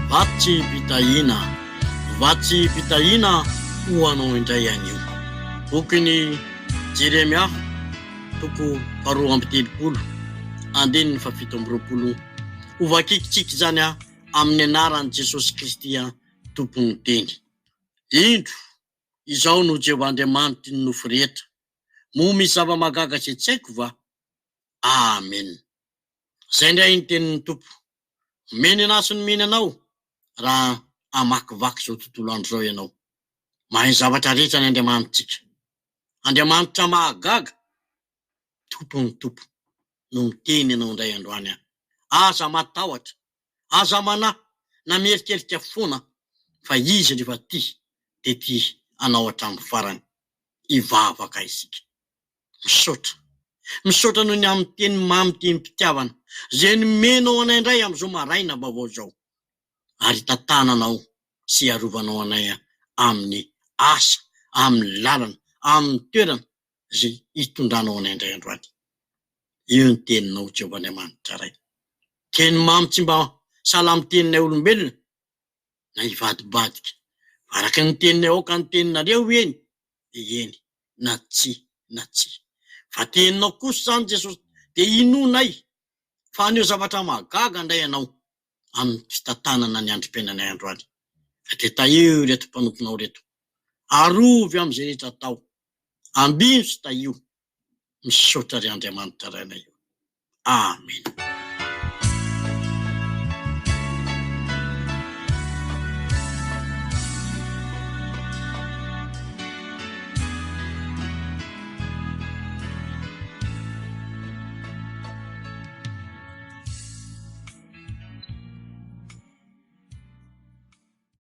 vatsy pitahiana ho anao indray anio. Bokiny Jeremia toko 2:30 andininy 7:20 ho vakikitsiky zany amin'ny anaran'i Jesosy Kristy tompony teny. Indro izao no Jehovandriamanitra ny nofo rehetra, mo misy zava-magaga sy tsy haiko va? Amen. Zay ndray ny tenin'ny Tompo. Meny anaso ny miny anao raha amakivaky zao tontolo andro zao ianao. Mahay zavatra rehetra ny Andriamanitsika. Andriamanitra mahagaga, tompony Tompo no miteny anao indray androany. Aza matahotra, aza manahy na mierikerika foana fa izy rehefa ty de ty anao hatramin'ny farany. Ivavaka isika. Misaotra noho ny amin'ny teny mamy ty mpitiavana zay nomenao anay indray am'izao maraina vaovao zao, ary tantananao sy arovanao anay amin'ny asa, amin'ny lalana, amin'ny toerana zay hitondranao anay indray androany. Io ny teninao Jehovandriamanitra ray. Teny mamy tsy mba salamy teninay olombelona na ivadibadika, araka ny teninay aoka ny teninareo eny, eny na tsy. Fa teninao kosa zany Jesosy de inonay fa aneo zavatra magaga ndray ianao amin'ny fitantanana ny androm-piainanay androany. De tahio reto mpanomponao reto, arovy am'izay rehetra tao, ambino sy tahio, misaotra ry Andriamanitra ranay. Amen.